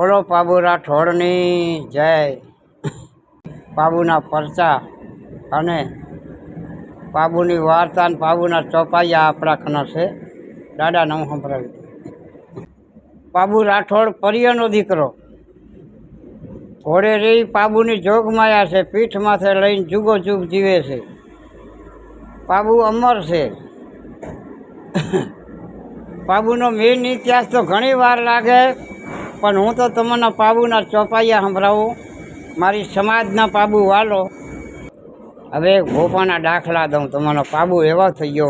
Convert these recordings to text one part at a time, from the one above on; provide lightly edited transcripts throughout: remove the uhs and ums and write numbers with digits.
બોલો પાબુ રાઠોડની જય। પાબુના પરચા અને પાબુની વાર્તા અને પાબુના ચોપાઈયા આપણા કના છે। દાદા નવું સંભળાવ્યું। પાબુ રાઠોડ પરિયનો દીકરો, ઘોડે રહી પાબુની જોગમાયા છે, પીઠ માથે લઈને જુગો જુગ જીવે છે। પાબુ અમર છે। પાબુનો મેન ઇતિહાસ તો ઘણી વાર લાગે, પણ હું તો તમને પાબુના ચોપાઈયા સંભળાવું। મારી સમાજના પાબુ વાલો। હવે ભોપાના દાખલા દઉં તમને। પાબુ એવો થઈ ગયો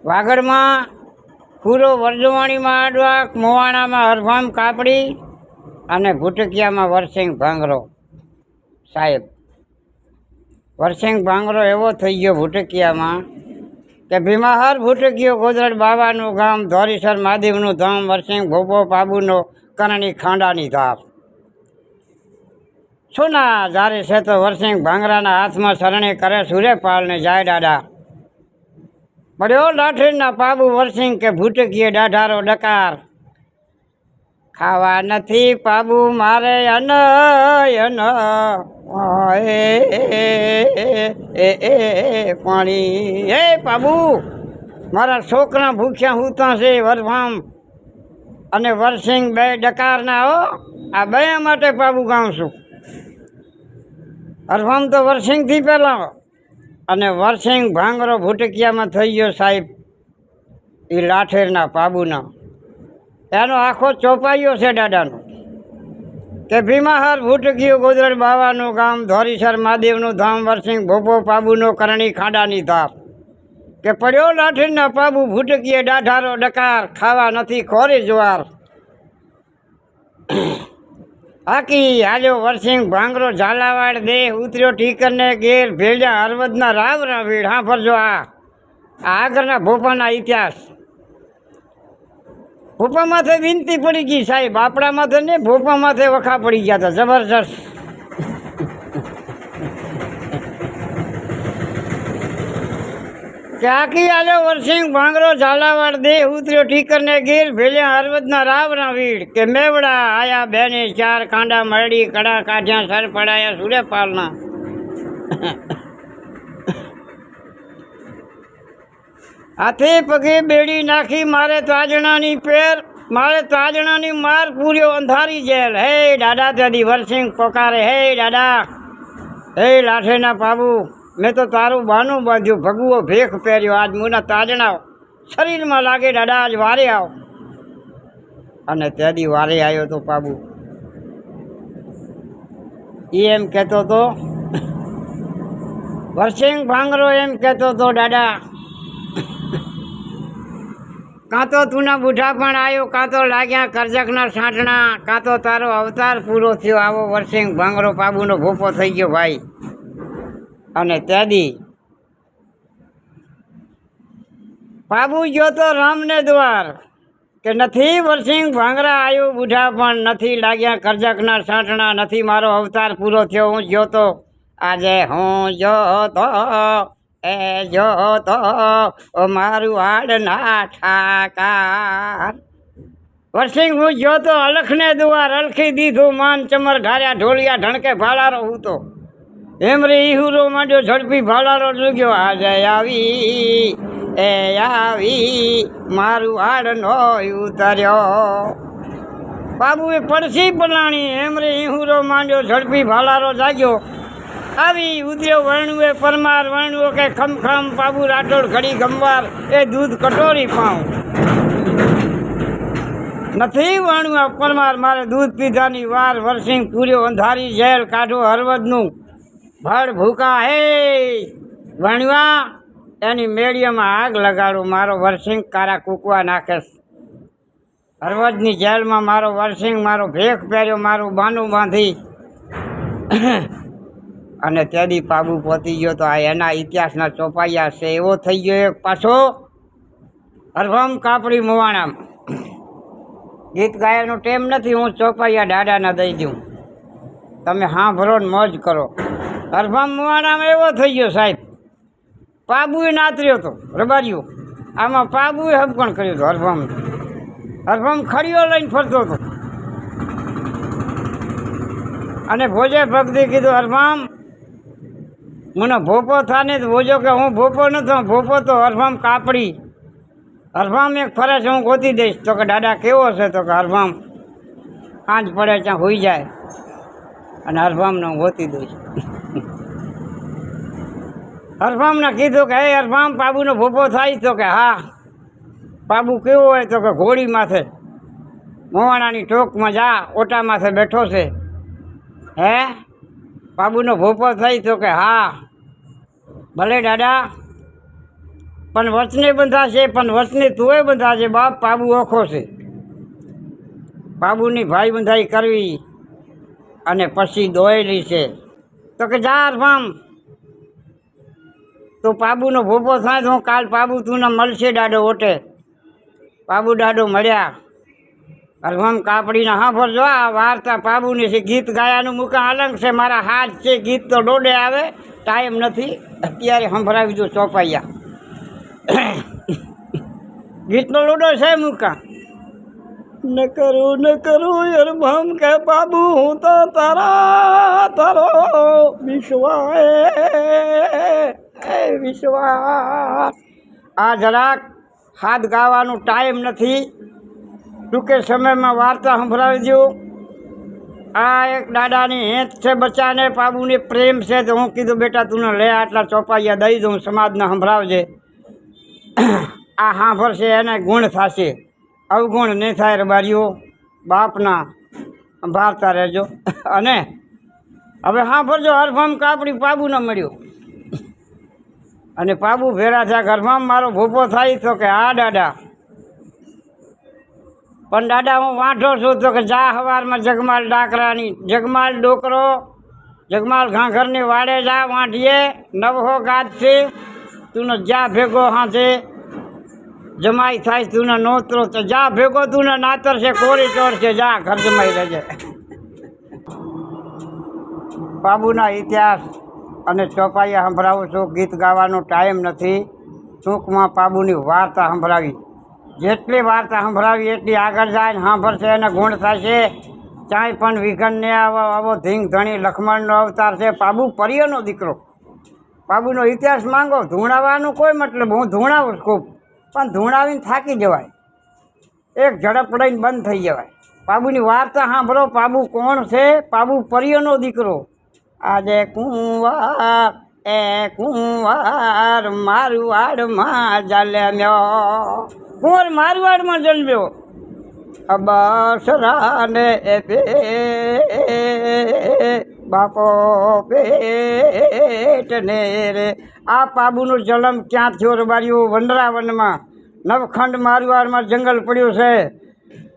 વાગડમાં પૂરો વર્જવાણીમાં આડવા, મોવાણામાં હરભામ કાપડી અને ભૂટકિયામાં વરસિંગ ભાંગરો સાહેબ। વરસિંગ ભાંગરો એવો થઈ ગયો ભૂટકિયામાં કે ભીમાહર ભૂટકિયો, ગોદરડ બાવાનું ગામ, ધોરીસર મહાદેવનું ધામ, વરસિંગ ભોપો પાબુનો કરણી ખાંડાની ધાર। સોના જારે છે તો વરસિંગ ભાંગરાના હાથમાં શરણે કરે સૂર્યપાલને જાય દાદા। પડ્યો લાઠીના પાબુ વરસિંગ કે ભૂટકીએ દાઢારો ડકાર। ખાવા નથી પાબુ મારે અન પાણી। હે પાબુ, મારા છોકરા ભૂખ્યા હુતા છે। વરભામ અને વરસિંગ બે ડકારના હો, આ બે માટે પાબુ ગાઉં છું। હરભામ તો વરસિંગથી પહેલાં અને વરસિંગ ભાંગરો ભૂટકિયામાં થઈ ગયો સાહેબ। એ લાઠેરના પાબુના એનો આખો ચોપાઈયો છે દાદાનો કે ભીમાહર ભૂટકિયો, ગોદરડ બાવાનું ગામ, ધોરીસર મહાદેવનું ધામ, વરસિંગ ભોપો પાબુનો કરણી ખાંડાની ધાર। કે પડ્યો લાઠીના પાબુ ભૂટકીએ દાઢારો ડકાર। ખાવા નથી ખોરી જુવાર। હાકી હાલ્યો વરસિંગ ભાંગરો ઝાલાવાડ દેહ, ઉતર્યો ટીકરને ઘેર, ભેળ્યા હરવદના રાવરા વીડ। હા ફરજો આ આગળના ભોપાના ઇતિહાસ। ભોપા માથે વિનંતી પડી ગઈ સાહેબ, આપણા માથે ને ભોપા માથે વખા પડી ગયા હતા જબરજસ્ત। ક્યાંકી આલ્યો વરસિંગ ભાંગરો ઝાલાવાડ દેહ, ઉતર્યો ઠીકરને ગીર, ભેલ્યા હરવદના રાવના વીડ। કે મેવડા આયા બેને ચાર, કાંડા મરડી કડા કાઢ્યા, સર પડાયા સૂર્યપાલના। હાથે પગે બેડી નાખી મારે તાજણાની પેર, મારે તાજણાની માર પૂર્યો અંધારી જેલ। હે દાદા ત્યાંથી વરસિંગ પોકારે, હે દાદા, હે લાઠેના પાબુ, મેં તો તારું બાનું બાંધ્યું, ભગવો ભેખ પહેર્યો, આજ મુના તાજણા શરીરમાં લાગે દાદા, આજ વારે આવ। અને ત્યાંથી વારે આવ્યો તો પાબુ એમ કહેતો તો, વરસિંગ ભાંગરો એમ કહેતો તો દાદા, કાં તો તુના બુઢા પણ આવ્યો, કાં તો લાગ્યા કરજકના સાંટણા, કાં તો તારો અવતાર પૂરો થયો। આવો વરસિંગ ભાંગરો પાબુનો ભોપો થઈ ગયો ભાઈ। અને ત્યાંથી પાબુ ગયો તો રામને દ્વાર કે નથી વરસિંગ ભાંગરા આવ્યો બુઢા પણ, નથી લાગ્યા કરજકના સાંટણા, નથી મારો અવતાર પૂરો થયો। હું ગયો તો આજે હું જોતો એ જોતો મારું આડના ઠાકાર। વરસિંગ હું જોતો અલખને દ્વાર, અલખી દીધું માન ચમર ઘાર્યા, ઢોલિયા ઢણકે ભાલારો હું તો હેમરે ઈહુરો માંડ્યો ઝડપી, ભાલારો જુગ્યો આજે આવી એ આવી મારું આડનો ઉતર્યો। બાબુએ પડસી પલાણી, હેમરે ઈહુરો માંડ્યો ઝડપી, ભાલારો જાગ્યો આવી ઉતર્યો। વર્ણુએ પરમાર, વર્ણુઓ કે ખમખમ, પાબુ રાઠોડ ઘડી ગમવાર, એ દૂધ કટોરી પાઉં। નથી વર્ણુઆ પરમાર, મારે દૂધ પીધાની વાર, વરસિંગ પૂર્યો અંધારી જેલ, કાઢો હરવદનું ભડ ભૂકા। હે વણવા એની મેળીઓમાં આગ લગાડું, મારો વરસિંગ કારા કૂકવા નાખે। હરવદની જેલમાં મારો વરસિંગ મારો ભેખ પહેર્યો, મારું બાનું બાંધી। અને ત્યાંથી પાબુ પહોંચી ગયો તો આ એના ઇતિહાસના ચોપાઈયા છે। એવો થઈ ગયો એક પાછો હરભામ કાપડી મોવાણામાં। ગીત ગાયનો ટેમ નથી, હું ચોપાઈયા દાદાના દઈ દઉં, તમે સાંભળો ને મોજ કરો। હરભામ મોવાણામાં એવો થઈ ગયો સાહેબ, પાબુએ નાતર્યો હતો રબારીઓ, આમાં પાબુએ હબકણ કર્યું હતું હરભામ। હરભામ ખડીઓ લઈને ફરતો હતો, અને ભોજે ભક્તિ કીધું હરફામ મને ભોપો થાને તો ભોજો કે હું ભોપો નતો, ભોપો તો હરફામ કાપડી. હરફામ એક ફરે છે હું ગોતી દઈશ. તો કે દાદા કેવો છે? તો કે હરફામ સાંજ પડે ત્યાં હોઈ જાય અને હરફામને હું ગોતી દઈશ. હરફામને કીધું કે હે હરફામ પાબુનો ભોપો થાય? તો કે હા. પાબુ કેવો હોય? તો કે ઘોડી માથે મોવાણાની ટોકમાં જા ઓટા માથે બેઠો છે. હે પાબુનો ભોપો થઈ? તો કે હા. ભલે દાદા પણ વચને બંધાશે, પણ વચને તુંય બંધાશે બાપ. પાબુ ઓખો છે. પાબુની ભાઈ બંધાઈ કરવી અને પછી દોયેલી છે. તો કે જા હરફામ તો પાબુનો ભોપો થાય તો હું કાલ પાબુ તું મળશે દાડો ઓટે. પાબુ દાડો મળ્યા. હરફામ કાપડીના હા ભરજો આ વાર્તા પાબુની છે. ગીત ગાયાનું મુકા અલંગ છે. મારા હાથ છે ગીત તો દોડે આવે, ટાઈમ નથી અત્યારે સંભળાવી દો ચોપાઈયા. ગીતનો લોડો છે મુકા. ન કરું હરફામ કે બાબુ હું તો તારો વિશ્વાસ. આ જરાક હાથ ગાવાનું ટાઈમ નથી, ટૂંકે સમયમાં વાર્તા સંભળાવી દઉં. આ એક દાદાની હેત છે બચ્ચાને, પાબુને પ્રેમ છે. તો હું કીધું બેટા તું લે આટલા ચોપાઈયા દઈ દઉં, સમાજને સંભળાવજે. આ સાંભળશે એને ગુણ થશે, અવગુણ નહીં થાય. રબારીઓ બાપના સંભાળતા રહેજો. અને હવે સાંભળજો. હરફામ કાપડી પાબુ ન મળ્યો અને પાબુ ભેરા થયા. હરફામ મારો ભોપો થાય? તો કે હા દાદા. પણ દાદા હું વાંઢો છું. તો કે જા સવારમાં જગમાલ ડાકરાની જગમાલ ડોકરો જગમાલ ઘાઘરની વાડે જા વાંઢીએ નવહો ગાજ છે. તું જા ભેગો હાથે જમાઈ થાય. તું નોતરો તો જા ભેગો તું નાતર છે કોરી ચોર છે. જા ઘર જમાઈ રહેજે. બાબુના ઇતિહાસ અને ચોપાઈયા સંભળાવું છું. ગીત ગાવાનો ટાઈમ નથી. ટૂંકમાં પાબુની વાર્તા સંભળાવી. જેટલી વાર્તા સંભળાવી એટલી આગળ જાય ને સાંભળશે એને ગુણ થશે. ચાંય પણ વિઘન ને આવો ધીંગ ધણી લખમણનો અવતાર છે. પાબુ પરિયનો દીકરો. પાબુનો ઇતિહાસ માંગો. ધૂણાવાનું કોઈ મતલબ, હું ધૂણાવું ખૂબ, પણ ધૂણાવીને થાકી જવાય, એક ઝડપ લઈને બંધ થઈ જવાય. પાબુની વાર્તા સાંભળો. પાબુ કોણ છે? પાબુ પરિયનો દીકરો. આજે કુંવાર મારવાડમાં જન્મ્યો. કુંવર મારવાડમાં જન્મ્યો. અબસરાને બાપો પેટને રે. આ પાબુનો જન્મ ક્યાં થયો રબારીઓ? વનરાવનમાં. નવખંડ મારવાડમાં જંગલ પડ્યું છે,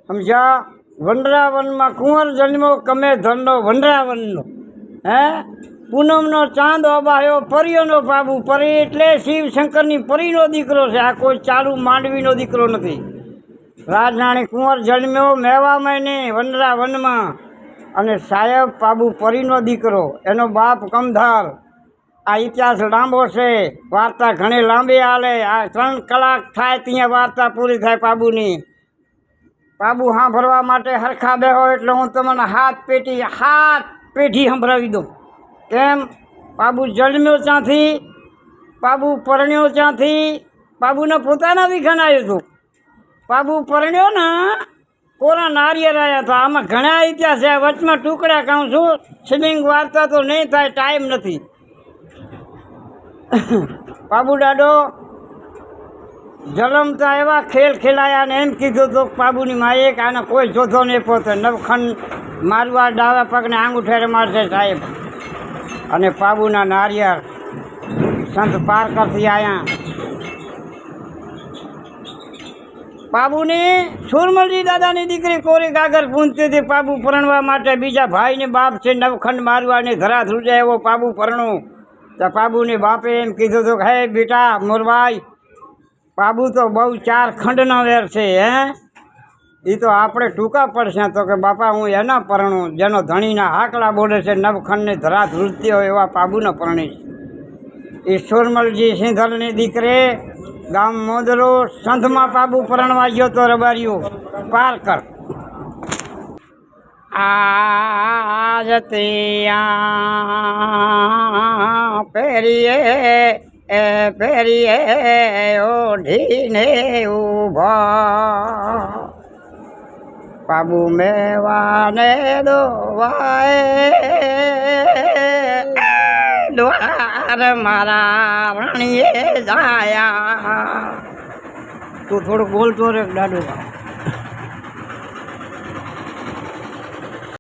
સમજ્યા? વનરાવનમાં કુંવર જન્મ્યો. કમે ધનનો વનરાવનનો. હે પૂનમનો ચાંદ અબાયો પરિયોનો પાબુ. પરી એટલે શિવ શંકરની પરીનો દીકરો છે. આ કોઈ ચાલુ માંડવીનો દીકરો નથી. રાજરાણી કુંવર જન્મ્યો મેવામાં નહીં, વનરાવનમાં. અને સાહેબ પાબુ પરીનો દીકરો, એનો બાપ કમધાર. આ ઇતિહાસ લાંબો છે, વાર્તા ઘણી લાંબી હાલે. આ 3 કલાક થાય ત્યાં વાર્તા પૂરી થાય પાબુની. પાબુ સાંભળવા માટે હરખા બેહો એટલે હું તમને 7 પેઢી સંભળાવી દઉં. કેમ? પાબુ જન્મ્યો ત્યાંથી, પાબુ પરણ્યો ત્યાંથી. પાબુને પોતાના વિઘન આવ્યું હતું. પાબુ પરણ્યો ને કોરા નારિયેળ આવ્યા હતા. આમાં ઘણા ઇતિહાસ છે, વચમાં ટુકડા કહું છું. સ્વિમિંગ વાર્તા તો નહીં થાય, ટાઈમ નથી. પાબુ દાડો જલમતા એવા ખેલ ખેલાયા ને એમ કીધું તો પાબુની માએ કે આને કોઈ જોધો નહીં પોતે. નવખંડ મારવા ડાવા પગને આંગૂઠે રમાડશે સાહેબ. અને પાબુના નારિયેળ સંત પારકરથી આવ્યા. પાબુની સુરમલજી દાદાની દીકરી કોરી ગાગર પૂંજતી હતી પાબુ પરણવા માટે. બીજા ભાઈને બાપ છે નવખંડ મારવાની ધરા ધ્રુજે એવો પાબુ પરણું. તો પાબુની બાપે એમ કીધું હતું કે હે બેટા મોરભાઈ, પાબુ તો બહુ 4 ખંડનો વેર છે. એ તો આપણે ટૂંકા પડશે. તો કે બાપા હું એના પરણું જેનો ધણીના હાકલા બોલે છે, નવખંડની ધરા ધ્રુજતી હોય એવા પાબુને પરણીશ. એ સુરમલજી સિંધલની દીકરી ગામ મોદરો સંધમાં પાબુ પરણવા ગયો તો રબારીઓ પારકર. આ રાજતિયા પેરીએ ઓઢીને ઊભા બાબુ મેવાને દોવાય દ્વાર મારા વણીએ જાયા. તું થોડુંક બોલતો રે દાદુ.